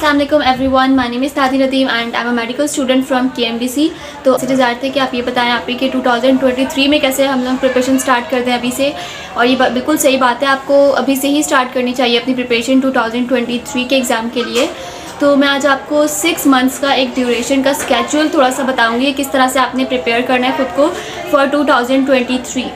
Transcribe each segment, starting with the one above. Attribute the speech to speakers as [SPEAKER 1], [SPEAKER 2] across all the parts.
[SPEAKER 1] अस्सलाम वालेकुम everyone, my name is Tati Nadeem and I am a medical student from KMDC। तो इससे desire थे कि आप ये बताएं आप कि 2023 में कैसे हम लोग प्रिपरेशन स्टार्ट करते हैं अभी से। और ये बिल्कुल सही बात है, आपको अभी से ही स्टार्ट करनी चाहिए अपनी प्रिपरेशन 2023 के एग्ज़ाम के लिए। तो मैं आज आपको 6 मंथ्स का एक ड्यूरेशन का स्केड्यूल थोड़ा सा बताऊँगी किस तरह से आपने प्रिपेयर करना है ख़ुद को फॉर 2023।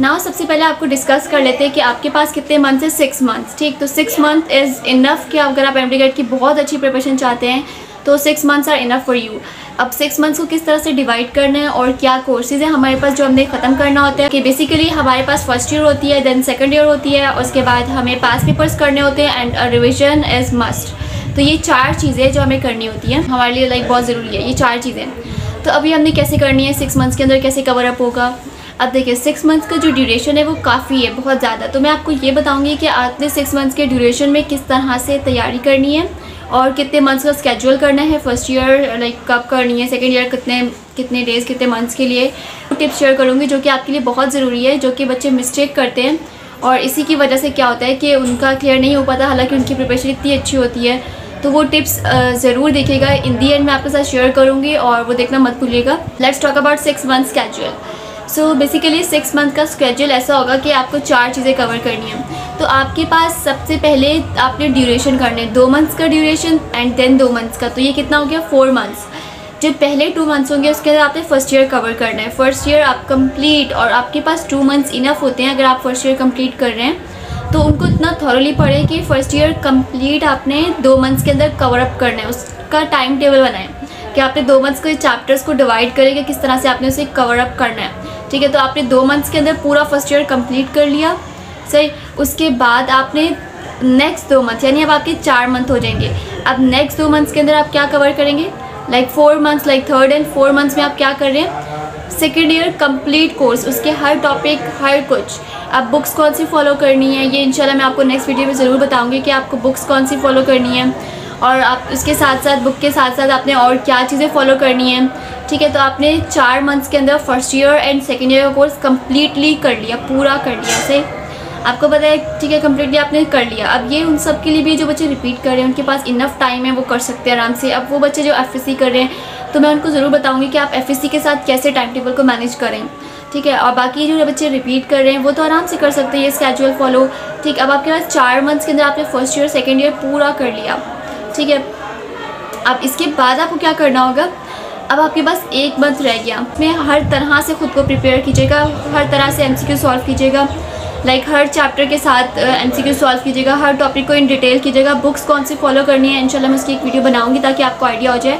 [SPEAKER 1] नाउ सबसे पहले आपको डिस्कस कर लेते हैं कि आपके पास कितने मंथ है। 6 मंथ्स, ठीक। तो 6 मंथ इज़ इनफ कि अगर आप MD की बहुत अच्छी प्रिपरेशन चाहते हैं तो 6 months are enough for you. अब 6 मंथ्स को किस तरह से डिवाइड करना है और क्या कोर्सेज़ हैं हमारे पास जो हमने ख़त्म करना होता है कि बेसिकली हमारे पास फर्स्ट ईयर होती है, देन सेकेंड ईयर होती है, उसके बाद हमें पास पेपर्स करने होते हैं एंड रिविजन इज़ मस्ट। तो ये 4 चीज़ें जो हमें करनी होती हैं हमारे लिए बहुत ज़रूरी है, ये 4 चीज़ें। तो अभी हमने कैसे करनी है, 6 मंथ्स के अंदर कैसे कवर अप होगा। अब देखिए 6 मंथ्स का जो ड्यूरेशन है वो काफ़ी है, बहुत ज़्यादा। तो मैं आपको ये बताऊंगी कि आपने 6 मंथ्स के ड्यूरेशन में किस तरह से तैयारी करनी है और कितने मंथ्स का स्केड्यूल करना है। फर्स्ट ईयर कब करनी है, सेकेंड ईयर कितने डेज़ कितने मंथ्स के लिए। टिप्स शेयर करूँगी जो कि आपके लिए बहुत ज़रूरी है, जो कि बच्चे मिस्टेक करते हैं और इसी की वजह से क्या होता है कि उनका क्लियर नहीं हो पाता, हालाँकि उनकी प्रिपरेशन इतनी अच्छी होती है। तो वो टिप्स ज़रूर देखिएगा, इन दी एंड मैं आपके साथ शेयर करूँगी और वो देखना मत भूलिएगा। Let's talk about 6 month schedule. So basically 6 month का स्केड्यूल ऐसा होगा कि आपको 4 चीज़ें कवर करनी है। तो आपके पास सबसे पहले आपने ड्यूरेशन करने 2 मंथ्स का ड्यूरेशन एंड देन 2 मंथ्स का। तो ये कितना हो गया 4 मंथ्स। जो पहले 2 मंथ्स होंगे उसके अंदर आपने फर्स्ट ईयर कवर करना है। फर्स्ट ईयर आप कंप्लीट, और आपके पास 2 मंथ्स इनफ होते हैं अगर आप फर्स्ट ईयर कंप्लीट कर रहे हैं तो उनको इतना थॉरली पढ़े कि फ़र्स्ट ईयर कंप्लीट आपने 2 मंथ्स के अंदर कवर अप करना है। उसका टाइम टेबल बनाएं कि आपने 2 मंथ्स के चैप्टर्स को डिवाइड करेंगे किस तरह से आपने उसे कवर अप करना है, ठीक है। तो आपने 2 मंथ्स के अंदर पूरा फर्स्ट ईयर कंप्लीट कर लिया, सही। उसके बाद आपने नेक्स्ट 2 मंथ, यानी अब आपके 4 मंथ हो जाएंगे। अब नेक्स्ट 2 मंथ्स के अंदर आप क्या कवर करेंगे, 4 मंथ्स, थर्ड एंड 4 मंथ्स में आप क्या कर रहे हैं, सेकेंड ईयर कंप्लीट कोर्स, उसके हर टॉपिक हर कुछ। अब बुक्स कौन सी फॉलो करनी है ये इंशाल्लाह मैं आपको नेक्स्ट वीडियो में ज़रूर बताऊँगी कि आपको बुक्स कौन सी फॉलो करनी है और आप उसके साथ साथ बुक के साथ साथ आपने और क्या चीज़ें फॉलो करनी है, ठीक है। तो आपने 4 मंथ्स के अंदर first year and second year का कोर्स कम्प्लीटली कर लिया, पूरा कर लिया, सही। आपको पता है, ठीक है, कम्प्लीटली आपने कर लिया। अब ये उन सब के लिए भी जो बच्चे रिपीट कर रहे हैं उनके पास इनफ टाइम है, वो कर सकते हैं आराम से। अब वो बच्चे जो FSC कर रहे हैं तो मैं उनको ज़रूर बताऊँगी कि आप FSC के साथ कैसे टाइम टेबल को मैनेज करें, ठीक है। और बाकी जो बच्चे रिपीट कर रहे हैं वो तो आराम से कर सकते हैं ये स्केड्यूल फॉलो, ठीक। अब आपके पास 4 मंथ्स के अंदर आपने फर्स्ट ईयर सेकेंड ईयर पूरा कर लिया, ठीक है। अब इसके बाद आपको क्या करना होगा, अब आपके पास 1 मंथ रह गया। मैं हर तरह से ख़ुद को प्रिपेयर कीजिएगा, हर तरह से MCQ सॉल्व कीजिएगा, हर चैप्टर के साथ MCQ सॉल्व कीजिएगा, हर टॉपिक को इन डिटेल कीजिएगा। बुक्स कौन सी फॉलो करनी है इंशाल्लाह मैं उसकी एक वीडियो बनाऊंगी ताकि आपको आइडिया हो जाए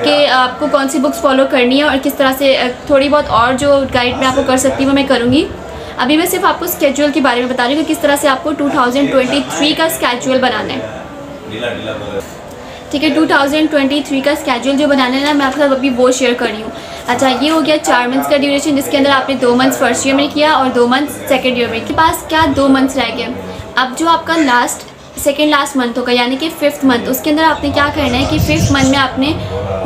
[SPEAKER 1] कि आपको कौन सी बुक्स फॉलो करनी है और किस तरह से थोड़ी बहुत और जो गाइड मैं आपको कर सकती हूँ वो मैं करूँगी। अभी मैं सिर्फ आपको स्केड्यूल के बारे में बता रही हूँ कि किस तरह से आपको 2023 का स्केड्यूल बनाना है, ठीक है। 2023 का स्केड्यूल जो बनाना है ना मैं आपके साथ अभी वो शेयर कर रही हूँ। अच्छा, ये हो गया 4 मंथ्स का ड्यूरेशन जिसके अंदर आपने 2 मंथ्स फर्स्ट ईयर में किया और 2 मंथ्स सेकेंड ईयर में। के पास क्या 2 मंथ्स रह गए। अब जो आपका सेकेंड लास्ट मंथ होगा यानी कि 5th मंथ, उसके अंदर आपने क्या करना है कि 5th मंथ में आपने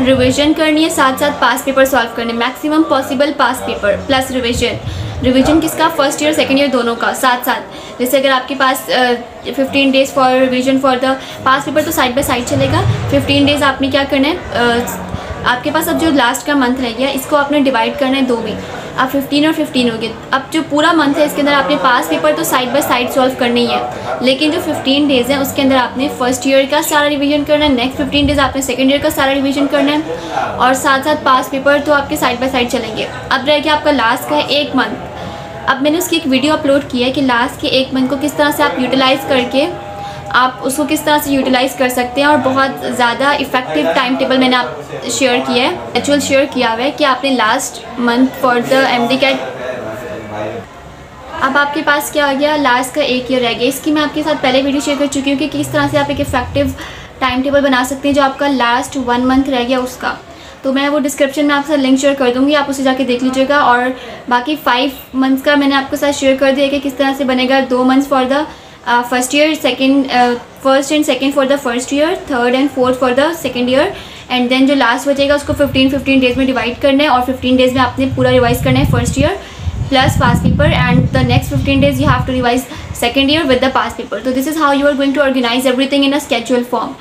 [SPEAKER 1] रिविजन करनी है, साथ साथ पास पेपर सॉल्व करने, मैक्सिमम पॉसिबल पास पेपर प्लस रिविजन किसका, फर्स्ट ईयर सेकेंड ईयर दोनों का साथ साथ। जैसे अगर आपके पास 15 days for revision for the pass paper तो साइड बाय साइड चलेगा। 15 डेज़ आपने क्या करना है, आपके पास अब जो लास्ट का मंथ रह गया इसको आपने डिवाइड करना है 2 में। अब 15 और 15 हो गए। अब जो पूरा मंथ है इसके अंदर आपने पास पेपर तो साइड बाय साइड सॉल्व करनी है, लेकिन जो 15 डेज़ हैं उसके अंदर आपने फर्स्ट ईयर का सारा रिवीजन करना है, नेक्स्ट 15 डेज़ आपने सेकेंड ईयर का सारा रिवीजन करना है और साथ साथ पास पेपर तो आपके साइड बाय साइड चलेंगे। अब रह गया आपका लास्ट का है 1 मंथ। अब मैंने उसकी एक वीडियो अपलोड की है कि लास्ट के 1 मंथ को किस तरह से आप यूटिलाइज़ करके आप उसको किस तरह से यूटिलाइज़ कर सकते हैं और बहुत ज़्यादा इफ़ेक्टिव टाइम टेबल मैंने आप शेयर किया है, एक्चुअल शेयर किया हुआ है कि आपने last month for the MD CAT. अब आपके पास क्या आ गया, लास्ट का 1 ईयर रह गया। इसकी मैं आपके साथ पहले वीडियो शेयर कर चुकी हूँ कि किस तरह से आप एक इफ़ेक्टिव टाइम टेबल बना सकते हैं जो आपका लास्ट 1 मंथ रह गया उसका। तो मैं वो डिस्क्रिप्शन में आपके साथ लिंक शेयर कर दूँगी, आप उसे जाके देख लीजिएगा। और बाकी 5 मंथ्स का मैंने आपके साथ शेयर कर दिया कि किस तरह से बनेगा। 2 months for the first year, first and second for the first year, third and fourth for the second year and then जो लास्ट बचेगा उसको 15 डेज़ में डिवाइड करना है और 15 डेज़ में आपने पूरा रिवाइज़ करना है first year plus pass paper and the next 15 days you have to revise second year with the pass paper. तो this is how you are going to organise everything in a schedule form.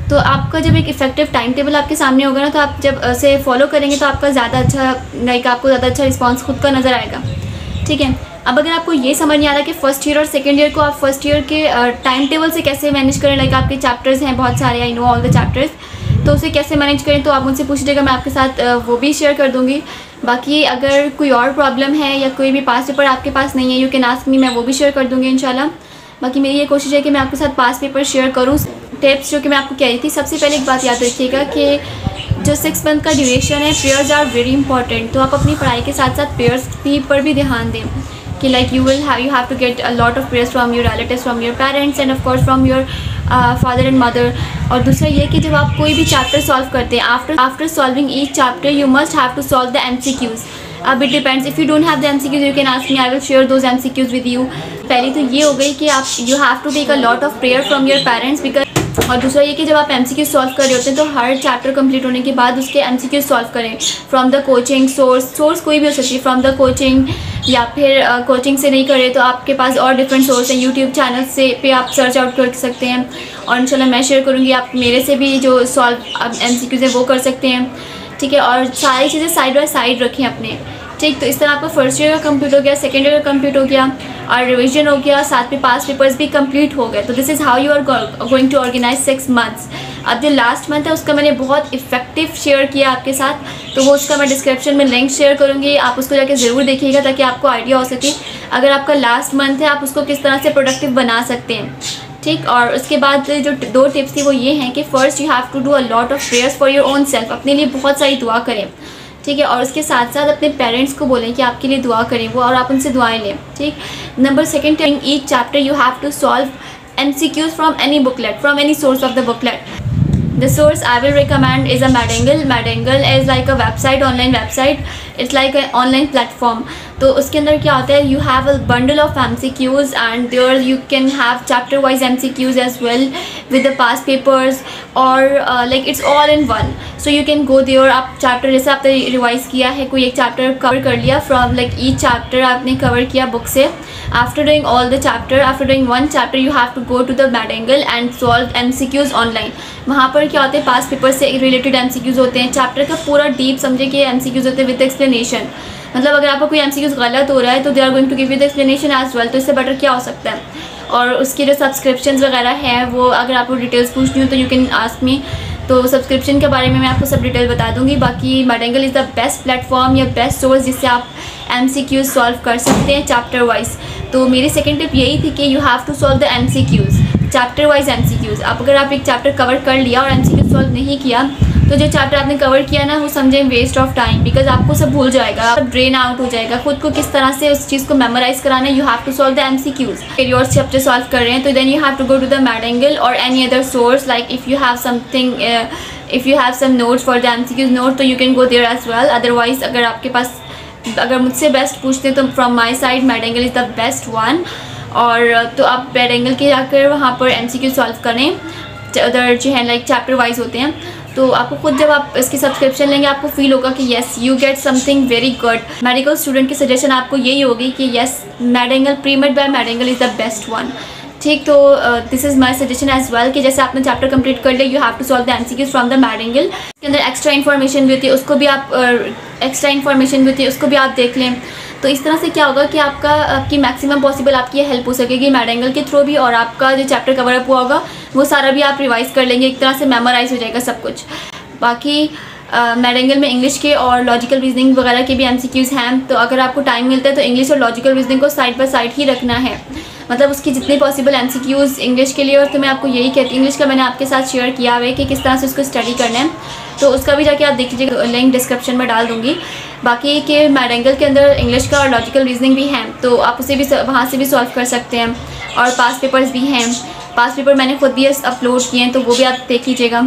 [SPEAKER 1] तो आपका जब एक effective time table आपके सामने होगा ना, तो आप जब उसे फॉलो करेंगे तो आपका ज़्यादा अच्छा आपको ज़्यादा अच्छा रिस्पॉन्स खुद का नज़र आएगा। ठीक है, अब अगर आपको ये समझ नहीं आ रहा कि फ़र्स्ट ईयर और सेकेंड ईयर को आप फर्स्ट ईयर के टाइम टेबल से कैसे मैनेज करें, आपके चैप्टर्स हैं बहुत सारे, I know all the chapters, तो उसे कैसे मैनेज करें, तो आप मुझसे पूछिएगा, मैं आपके साथ वो भी शेयर कर दूँगी। बाकी अगर कोई और प्रॉब्लम है या कोई भी पास पेपर आपके पास नहीं है, यू कैन आस्क मी, मैं वो भी शेयर कर दूँगी इंशाल्लाह। बाकी मेरी ये कोशिश है कि मैं आपके साथ पास पेपर शेयर करूँ। टिप्स जो कि मैं आपको कह रही थी, सबसे पहले एक बात याद रखिएगा कि जो 6 मंथ का ड्यूरेशन है, प्रेयर्स आर वेरी इंपॉर्टेंट। तो आप अपनी पढ़ाई के साथ साथ प्रेयर्स पर भी ध्यान दें कि you have to get a lot of prayers from your relatives, from your parents and of course from your father and mother. और दूसरा ये कि जब आप कोई भी चैप्टर सॉल्व करते हैं, after solving each chapter you must have to solve the MCQs। अब it depends, if you don't have the MCQs you can ask me, I will share those MCQs with you. पहली तो ये हो गई कि आप you have to take a lot of prayer from your parents because, और दूसरा ये कि जब आप MCQ सॉल्व कर रहे होते हैं तो हर चैप्टर कंप्लीट होने के बाद उसके MCQ सॉल्व करें फ्रॉम द कोचिंग सोर्स कोई भी हो सकती है, फ्रॉम द कोचिंग, या फिर कोचिंग से नहीं करे तो आपके पास और डिफरेंट सोर्स हैं, यूट्यूब चैनल से पे आप सर्च आउट कर सकते हैं। और इंशाल्लाह मैं शेयर करूँगी, आप मेरे से भी जो सॉल्व MCQs है वो कर सकते हैं। ठीक है, और सारी चीज़ें साइड बाय साइड रखें अपने। ठीक, तो इस तरह आपका फर्स्ट ईयर का कंप्लीट हो गया, सेकेंड ईयर का कंप्लीट हो गया, और रिवीजन हो गया, साथ में पास पेपर्स भी कंप्लीट हो गए। तो this is how you are going to organise 6 months. अब जो लास्ट मंथ है उसका मैंने बहुत इफेक्टिव शेयर किया आपके साथ, तो वो उसका मैं डिस्क्रिप्शन में लिंक शेयर करूँगी, आप उसको जाके ज़रूर देखिएगा ताकि आपको आइडिया हो सके अगर आपका लास्ट मंथ है आप उसको किस तरह से प्रोडक्टिव बना सकते हैं। ठीक, और उसके बाद जो 2 टिप्स थी वो ये हैं कि first you have to do a lot of prayers for your own self, अपने लिए बहुत सारी दुआ करें। ठीक है, और उसके साथ साथ अपने पेरेंट्स को बोलें कि आपके लिए दुआ करें वो, और आप उनसे दुआएं लें। ठीक, number 2, in each chapter you have to solve MCQs from any booklet, from any source of the booklet. The source I will recommend is a Madangle. Madangle is like a website, online website. It's like an online platform. तो उसके अंदर क्या होता है, you have a bundle of MCQs and there you can have chapter wise MCQs as well with the past papers, or like it's all in one. So you can go there, आप chapter जैसे आपने revise किया है, कोई एक chapter cover कर लिया, from like each chapter आपने कवर किया बुक से। After doing all the chapter, after doing one chapter, you have to go to the Madangle and solve MCQs online. वहाँ पर क्या होते हैं, पास पेपर से रिलेटेड MCQs होते हैं, चैप्टर का पूरा डीप समझे कि MCQs होते हैं विद एक्सप्लेनेशन। मतलब अगर आपका कोई MCQs गलत हो रहा है तो they are going to give you the explanation as well, तो इससे बेटर क्या हो सकता है। और उसके जो सब्सक्रिप्शन वगैरह हैं वो अगर आपको डिटेल्स पूछनी हो तो यू कैन आस्क मी, तो सब्सक्रिप्शन के बारे में मैं आपको सब डिटेल बता दूंगी। बाकी Madangle is the best platform या बेस्ट सोर्स जिससे आप MCQs सॉल्व कर सकते हैं चैप्टर वाइज। तो मेरी सेकेंड टिप यही थी कि you have to solve the MCQs, chapter wise MCQs। अब अगर आप एक चैप्टर कवर कर लिया और MCQ सॉल्व नहीं किया तो जो चैप्टर आपने कवर किया ना वो समझें वेस्ट ऑफ टाइम, बिकॉज आपको सब भूल जाएगा, सब ड्रेन आउट हो जाएगा। खुद को किस तरह से उस चीज़ को मेमोराइज कराना है, you have to solve the MCQs। फिर योर चैप्टर सॉल्व कर रहे हैं तो then you have to go to the Madangle और any other source, like if you have something, if you have some notes for the MCQs note, तो you can go there as well. Otherwise अगर मुझसे best पूछते हैं तो from my side Madangle is the best one. और तो आप Madangle के जाकर वहाँ पर MCQ सॉल्व करें, उधर जो है लाइक चैप्टर वाइज होते हैं। तो आपको खुद जब आप इसकी सब्सक्रिप्शन लेंगे आपको फील होगा कि yes you get something very good. Medical student की सजेशन आपको यही होगी कि yes Madangle, premed by Madangle is the best one. ठीक, तो this is my suggestion as well कि जैसे आपने चैप्टर कंप्लीट कर लिया you have to solve the MCQs from the Madangle। इसके अंदर एक्स्ट्रा इन्फॉर्मेशन भी होती है, उसको भी आप देख लें। तो इस तरह से क्या होगा कि आपकी मैक्सिमम पॉसिबल आपकी हेल्प हो सकेगी Madangle के थ्रू भी, और आपका जो चैप्टर कवर अप हुआ होगा वो सारा भी आप रिवाइज़ कर लेंगे, एक तरह से मेमोराइज हो जाएगा सब कुछ। बाकी Madangle में इंग्लिश के और लॉजिकल रीजनिंग वगैरह के भी MCQs हैं, तो अगर आपको टाइम मिलता है तो इंग्लिश और लॉजिकल रीजनिंग को साइड बाय साइड ही रखना है, मतलब उसकी जितनी पॉसिबल MCQs इंग्लिश के लिए। और तो मैं आपको यही कहती हूँ, इंग्लिश का मैंने आपके साथ शेयर किया हुआ है कि किस तरह से उसको स्टडी करना है, तो उसका भी जाके आप देख लीजिएगा, लिंक डिस्क्रिप्शन में डाल दूँगी। बाकी के Madangle के अंदर इंग्लिश का और लॉजिकल रीजनिंग भी हैं, तो आप उसे भी वहाँ से भी सॉल्व कर सकते हैं। और पास पेपर्स भी हैं, पास पेपर मैंने खुद भी अपलोड किए हैं, तो वो भी आप देख लीजिएगा।